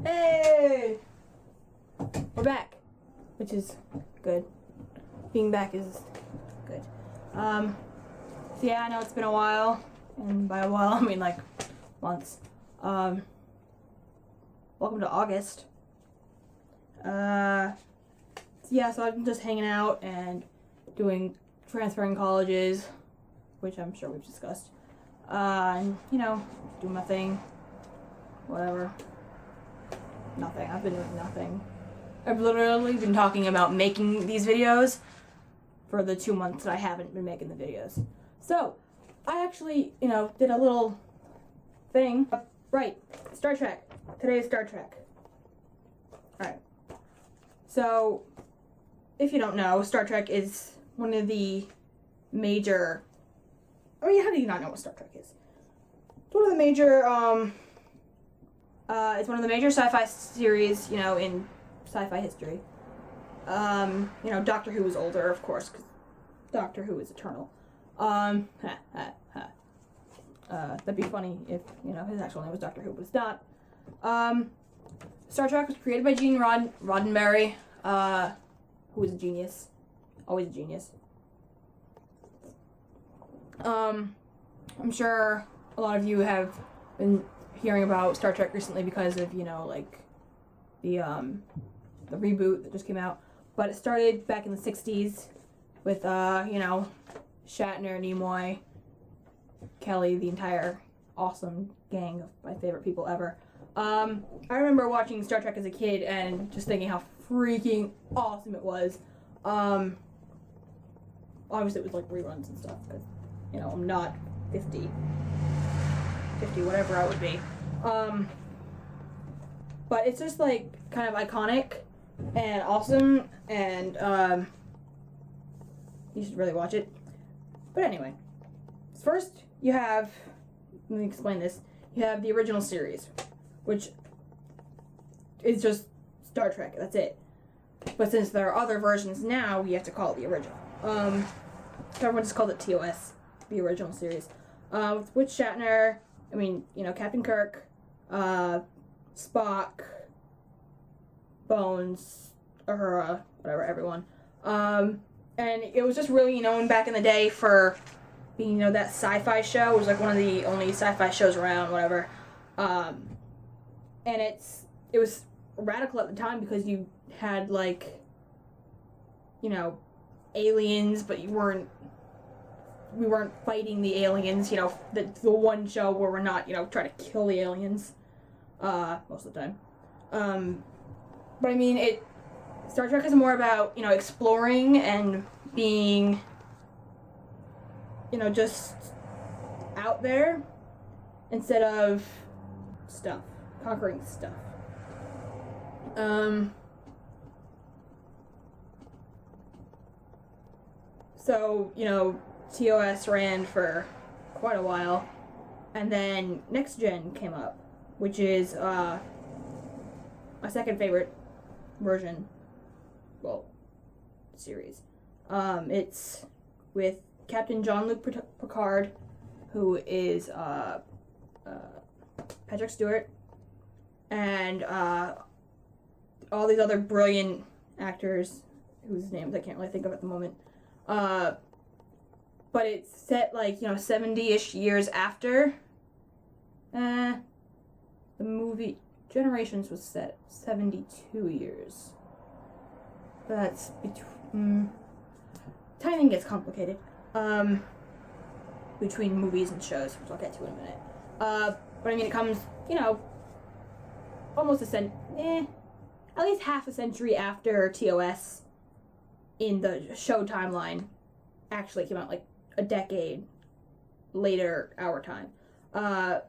Hey! We're back, which is good. Being back is good. So yeah, I know it's been a while, and by a while I mean like months. Welcome to August. Yeah, so I've been just hanging out and transferring colleges, which I'm sure we've discussed. And, you know, doing my thing. Whatever. Nothing. I've been doing nothing. I've literally been talking about making these videos for the 2 months that I haven't been making the videos. So, I actually, you know, did a little thing. Right. Star Trek. Today is Star Trek. Alright. So, if you don't know, Star Trek is one of the major... I mean, how do you not know what Star Trek is? It's one of the major, it's one of the major sci-fi series, you know, in sci-fi history. You know, Doctor Who was older, of course, because Doctor Who is eternal. That'd be funny if, you know, his actual name was Doctor Who, but it's not. Star Trek was created by Gene Roddenberry, who is a genius. Always a genius. I'm sure a lot of you have been hearing about Star Trek recently because of, you know, like, the reboot that just came out. But it started back in the 60s with, you know, Shatner, Nimoy, Kelly, the entire awesome gang of my favorite people ever. I remember watching Star Trek as a kid and just thinking how freaking awesome it was. Obviously it was like reruns and stuff, because, you know, I'm not 50, whatever I would be. But it's just like kind of iconic and awesome, and you should really watch it. But anyway, first you have, let me explain this, you have the original series, which is just Star Trek, that's it. But since there are other versions now, we have to call it the original. So everyone just called it TOS, the original series. With Shatner, I mean, you know, Captain Kirk, Spock, Bones, Uhura, whatever, everyone. And it was just really known back in the day for being, you know, that sci-fi show. It was like one of the only sci-fi shows around, whatever. And it was radical at the time because you had, like, you know, aliens, but we weren't fighting the aliens, you know, the one show where we're not, you know, trying to kill the aliens, most of the time. But I mean, Star Trek is more about, you know, exploring and being, you know, just out there instead of stuff, conquering stuff. So, you know, TOS ran for quite a while, and then Next Gen came up, which is my second favorite version, well, series. It's with Captain Jean-Luc Picard, who is Patrick Stewart, and all these other brilliant actors whose names I can't really think of at the moment. But it's set, like, you know, 70-ish years after the movie Generations was set 72 years. That's timing gets complicated between movies and shows, which I'll get to in a minute. But I mean, it comes, you know, almost at least half a century after TOS in the show timeline actually came out, like a decade later our time. And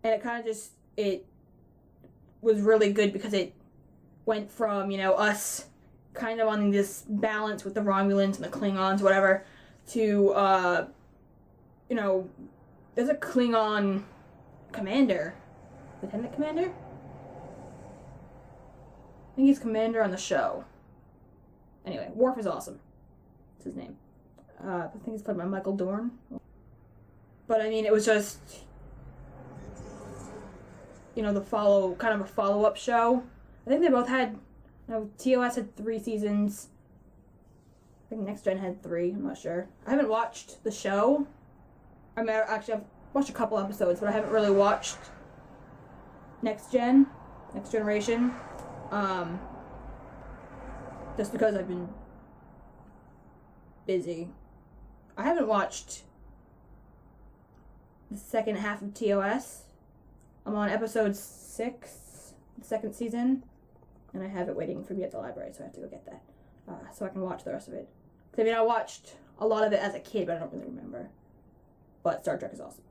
it kind of just, it was really good because it went from, you know, us kind of on this balance with the Romulans and the Klingons, whatever, to, you know, there's a Klingon commander. Lieutenant Commander? I think he's commander on the show. Anyway, Worf is awesome. That's his name. I think it's played by Michael Dorn. But I mean, it was just you know, kind of a follow-up show. I think they both had, you know, TOS had 3 seasons. I think Next Gen had 3, I'm not sure. I haven't watched the show. I mean, actually, I've watched a couple episodes, but I haven't really watched Next Generation. Just because I've been busy. I haven't watched the second half of TOS. I'm on episode 6, the second season, and I have it waiting for me at the library, so I have to go get that, so I can watch the rest of it. I mean, I watched a lot of it as a kid, but I don't really remember. But Star Trek is awesome.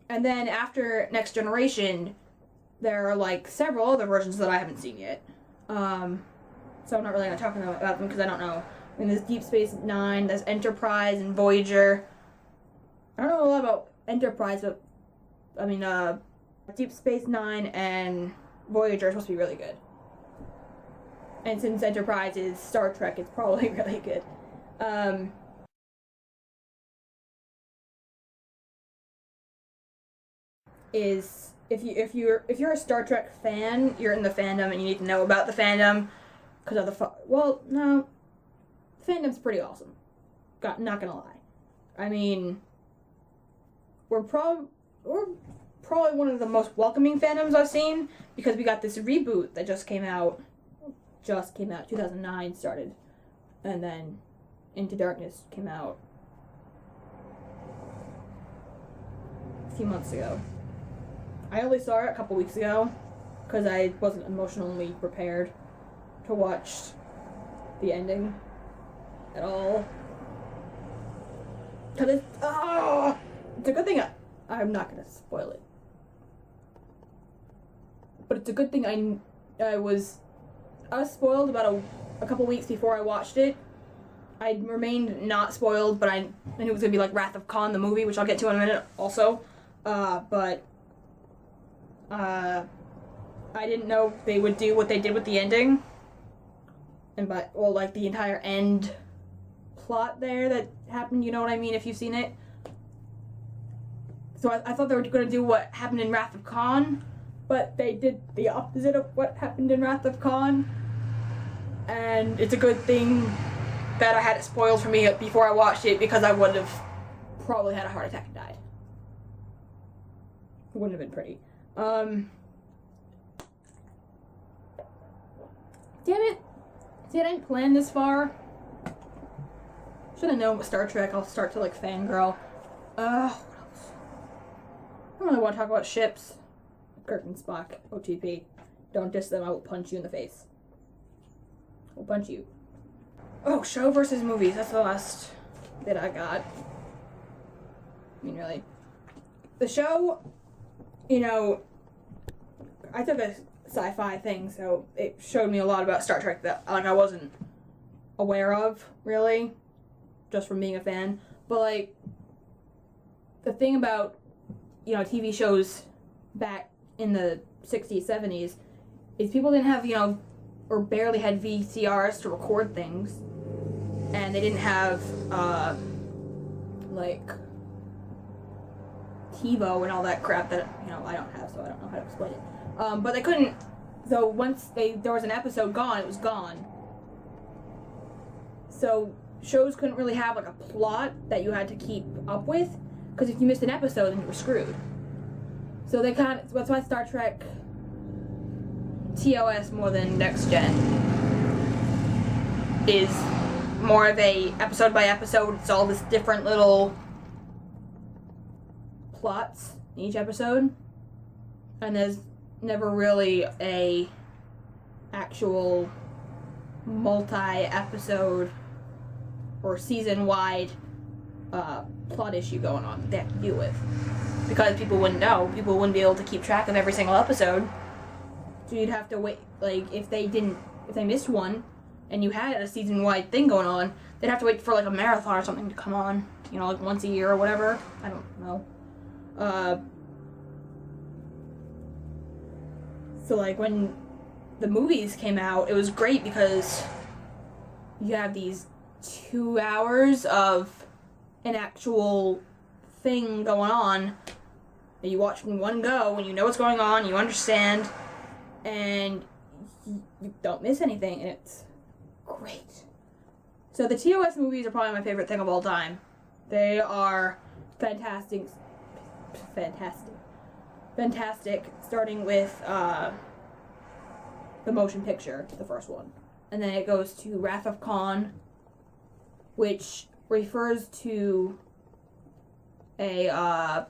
And then after Next Generation, there are like several other versions that I haven't seen yet. So I'm not really going to talk about them because I don't know. I mean, there's Deep Space Nine, there's Enterprise and Voyager. I don't know a lot about Enterprise, but I mean, Deep Space Nine and Voyager are supposed to be really good. And since Enterprise is Star Trek, it's probably really good. Is if you're a Star Trek fan, you're in the fandom and you need to know about the fandom because of the well, no, the fandom's pretty awesome. Not gonna lie. I mean, we're probably one of the most welcoming fandoms I've seen because we got this reboot that just came out. 2009 started, and then Into Darkness came out a few months ago. I only saw it a couple weeks ago because I wasn't emotionally prepared to watch the ending at all. Because it's a good thing I'm not going to spoil it. But it's a good thing I was spoiled about a couple weeks before I watched it. I remained not spoiled, but I knew it was going to be like Wrath of Khan, the movie, which I'll get to in a minute also. But I didn't know they would do what they did with the ending. Like the entire end plot there that happened, you know what I mean, if you've seen it. So I thought they were going to do what happened in Wrath of Khan, but they did the opposite of what happened in Wrath of Khan. And it's a good thing that I had it spoiled for me before I watched it because I would have probably had a heart attack and died. It wouldn't have been pretty. Damn it. See, I didn't plan this far. Should have known with Star Trek I'll start to like fangirl. What else? I don't really want to talk about ships. Kirk and Spock, OTP. Don't diss them, I will punch you in the face. I'll punch you. Oh, show versus movies. That's the last bit I got. I mean, really. The show, you know, I took a sci-fi thing, so it showed me a lot about Star Trek that like I wasn't aware of, really, just from being a fan. But like, the thing about, you know, TV shows back in the 60s, 70s, is people didn't have, you know, or barely had VCRs to record things, and they didn't have, like, TiVo and all that crap that, you know, I don't have, so I don't know how to explain it. But they couldn't, so once there was an episode gone, it was gone. So shows couldn't really have, like, a plot that you had to keep up with, because if you missed an episode, then you were screwed. So they that's why Star Trek TOS more than Next Gen is more of a episode by episode. It's all this different little plots in each episode, and there's never really a actual multi-episode or season-wide plot issue going on that they have to deal with, because people wouldn't know. People wouldn't be able to keep track of every single episode. So you'd have to wait, like, if they missed one, and you had a season-wide thing going on, they'd have to wait for, like, a marathon or something to come on, you know, like, once a year or whatever. I don't know. So, like, when the movies came out, it was great because you have these 2 hours of an actual thing going on, that you watch in one go, and you know what's going on, you understand, and you don't miss anything, and it's great. So the TOS movies are probably my favorite thing of all time. They are fantastic, starting with the motion picture, the first one. And then it goes to Wrath of Khan, which refers to an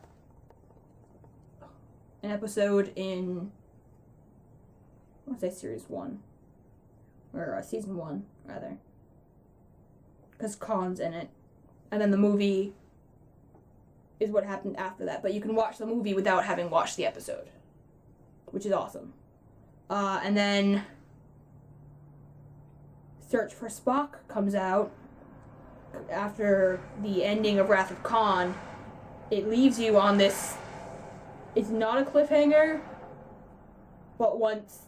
episode in, I want to say series 1, or season 1, rather, because Khan's in it. And then the movie is what happened after that, but you can watch the movie without having watched the episode, which is awesome. And then Search for Spock comes out after the ending of Wrath of Khan. It leaves you on this, it's not a cliffhanger, but once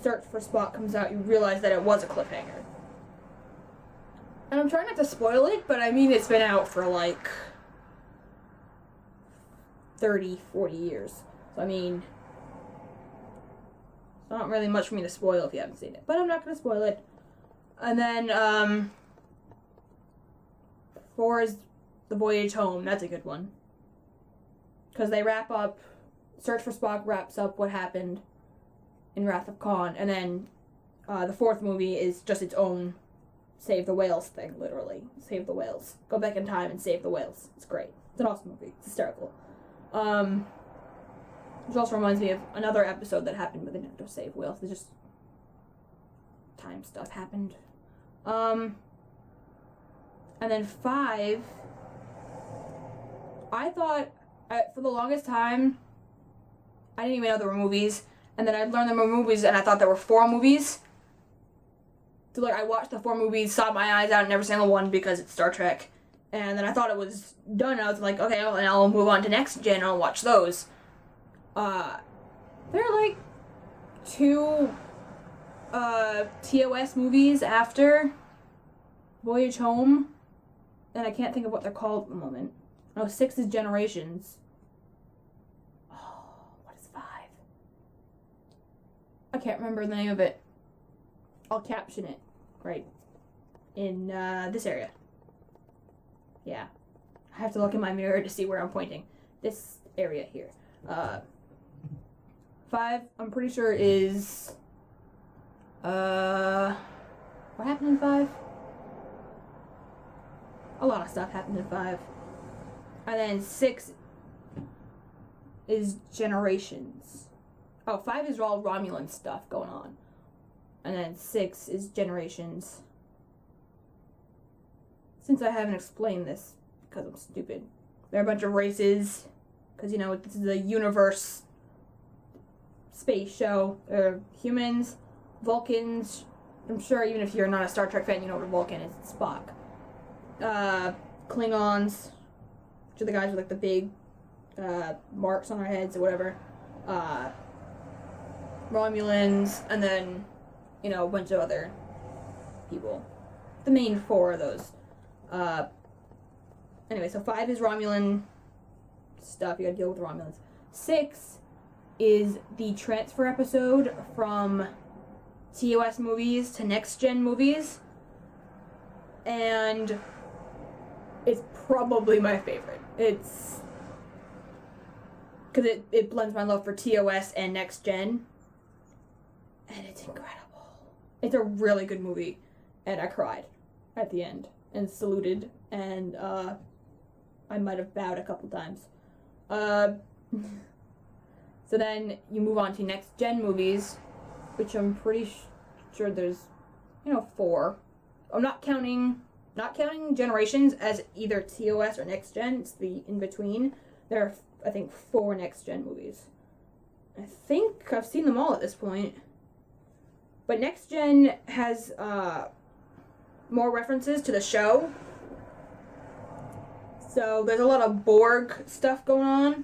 Search for Spock comes out, you realize that it was a cliffhanger. And I'm trying not to spoil it, but I mean, it's been out for like 30, 40 years. So I mean, it's not really much for me to spoil if you haven't seen it, but I'm not going to spoil it. And then, 4 is The Voyage Home. That's a good one. Because they wrap up, Search for Spock wraps up what happened in Wrath of Khan, and then the 4th movie is just its own save the whales thing, literally. Save the whales. Go back in time and save the whales. It's great. It's an awesome movie. It's hysterical. Which also reminds me of another episode that happened, but they didn't have to save whales. They just, time stuff happened. And then 5, I thought, for the longest time, I didn't even know there were movies, and then I learned there were movies, and I thought there were 4 movies. So like, I watched the 4 movies, sobbed my eyes out in every single one because it's Star Trek, and then I thought it was done, and I was like, okay, well, and I'll move on to Next Gen, and I'll watch those. There are like 2 TOS movies after Voyage Home, and I can't think of what they're called at the moment. Oh, 6 is Generations. Oh, what is 5? I can't remember the name of it. I'll caption it right in this area. Yeah. I have to look in my mirror to see where I'm pointing. This area here. 5, I'm pretty sure is... what happened in 5? A lot of stuff happened in 5. And then 6 is Generations. Oh, 5 is all Romulan stuff going on. And then 6 is Generations. Since I haven't explained this, because I'm stupid, there are a bunch of races, because, you know, this is a universe space show. There are humans, Vulcans. I'm sure even if you're not a Star Trek fan, you know what a Vulcan is. It's Spock. Klingons, which are the guys with like the big marks on their heads or whatever. Romulans, and then, you know, a bunch of other people. The main 4 of those. Anyway, so 5 is Romulan stuff. You gotta deal with the Romulans. 6 is the transfer episode from TOS movies to Next Gen movies. And it's probably my favorite. It's... because it blends my love for TOS and Next Gen. And it's incredible. It's a really good movie. And I cried at the end. And saluted. And, I might have bowed a couple times. So then you move on to Next Gen movies, which I'm pretty sure there's, you know, 4. I'm not counting Generations as either TOS or Next Gen. It's the in-between. There are, I think, 4 Next Gen movies. I think I've seen them all at this point. But Next Gen has more references to the show. So there's a lot of Borg stuff going on,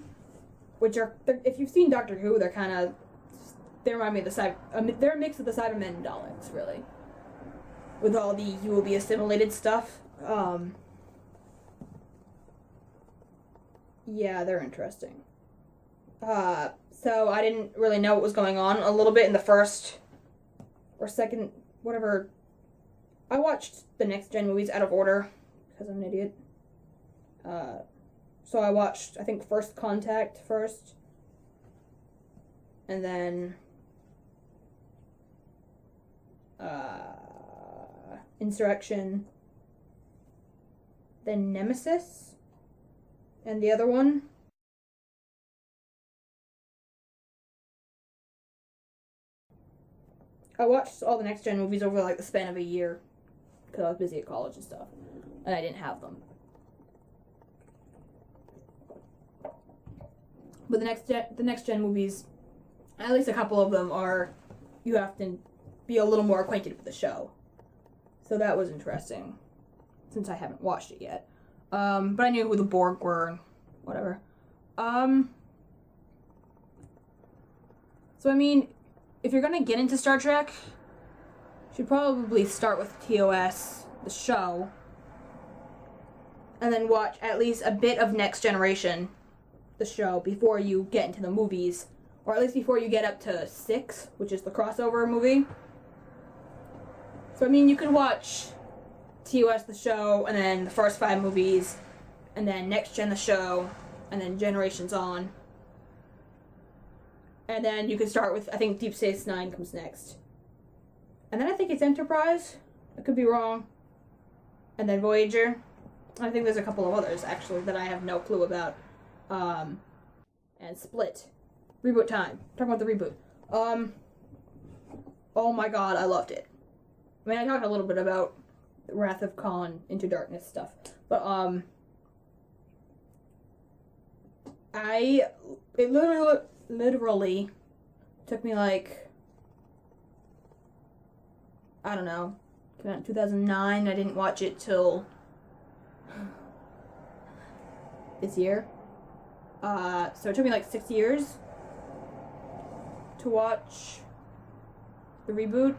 which are, if you've seen Doctor Who, they're kind of, they remind me of they're a mix of the Cybermen and Daleks, really. With all the you will be assimilated stuff. Yeah, they're interesting. So I didn't really know what was going on a little bit in the first or second, whatever. I watched the next gen movies out of order because I'm an idiot. So I watched, I think, First Contact first, and then Insurrection, then Nemesis, and the other one. I watched all the next gen movies over like the span of a year because I was busy at college and stuff, and I didn't have them. But the next gen movies, at least a couple of them are, you have to be a little more acquainted with the show. So that was interesting, since I haven't watched it yet. But I knew who the Borg were and whatever. So I mean, if you're gonna get into Star Trek, you should probably start with TOS, the show, and then watch at least a bit of Next Generation, the show, before you get into the movies, or at least before you get up to 6, which is the crossover movie. So I mean, you could watch TOS, the show, and then the first 5 movies, and then Next Gen, the show, and then Generations on. And then you could start with, I think Deep Space Nine comes next. And then I think it's Enterprise. I could be wrong. And then Voyager. I think there's a couple of others, actually, that I have no clue about. And Split. Reboot time. Talking about the reboot. Oh my god, I loved it. I mean, I talked a little bit about Wrath of Khan, Into Darkness stuff. But, it literally took me like, I don't know, came out in 2009. I didn't watch it till this year. So it took me like 6 years to watch the reboot.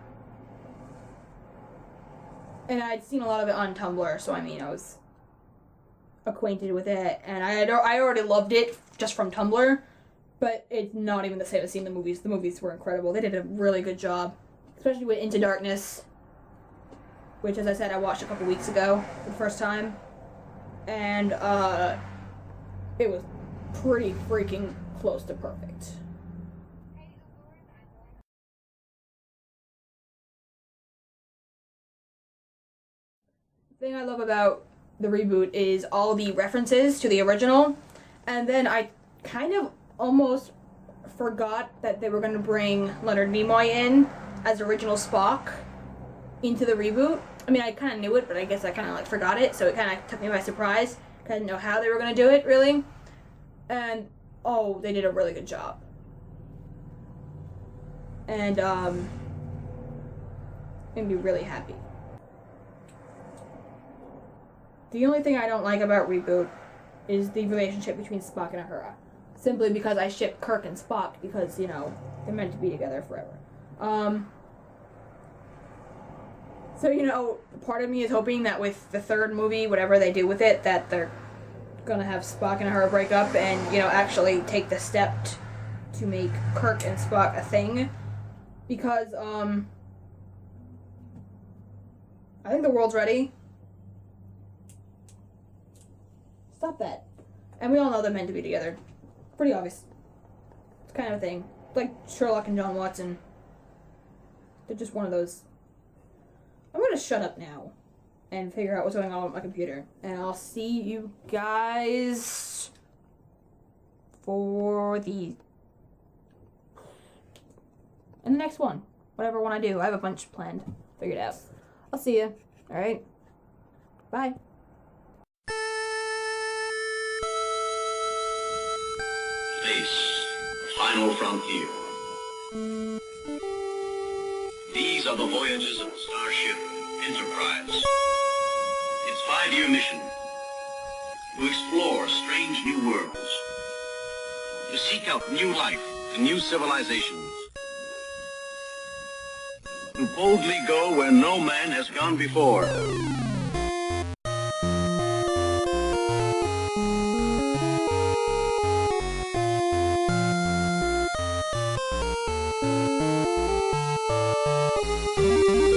And I'd seen a lot of it on Tumblr, so I mean, I was acquainted with it, and I already loved it just from Tumblr. But it's not even the same as seeing the movies. The movies were incredible. They did a really good job. Especially with Into Darkness, which, as I said, I watched a couple weeks ago for the first time. And, it was pretty freaking close to perfect. The thing I love about the reboot is all the references to the original. And then I kind of almost forgot that they were going to bring Leonard Nimoy in as original Spock into the reboot. I mean, I kind of knew it, but I guess I kind of like forgot it, so it kind of took me by surprise. I didn't know how they were going to do it, really. And, oh, they did a really good job. And, made me really happy. The only thing I don't like about reboot is the relationship between Spock and Uhura. Simply because I ship Kirk and Spock because, you know, they're meant to be together forever. So, you know, part of me is hoping that with the third movie, whatever they do with it, that they're gonna have Spock and Uhura break up and, you know, actually take the step to make Kirk and Spock a thing. Because, I think the world's ready. Stop that. And we all know they're meant to be together. Pretty obvious. It's kind of a thing. Like Sherlock and John Watson. They're just one of those. I'm gonna shut up now and figure out what's going on with my computer. And I'll see you guys for in the next one. Whatever one I do. I have a bunch planned. Figured out. I'll see you. Alright. Bye. Space, the final frontier. These are the voyages of the starship Enterprise. Its 5-year mission: to explore strange new worlds, to seek out new life and new civilizations, to boldly go where no man has gone before. Thank you.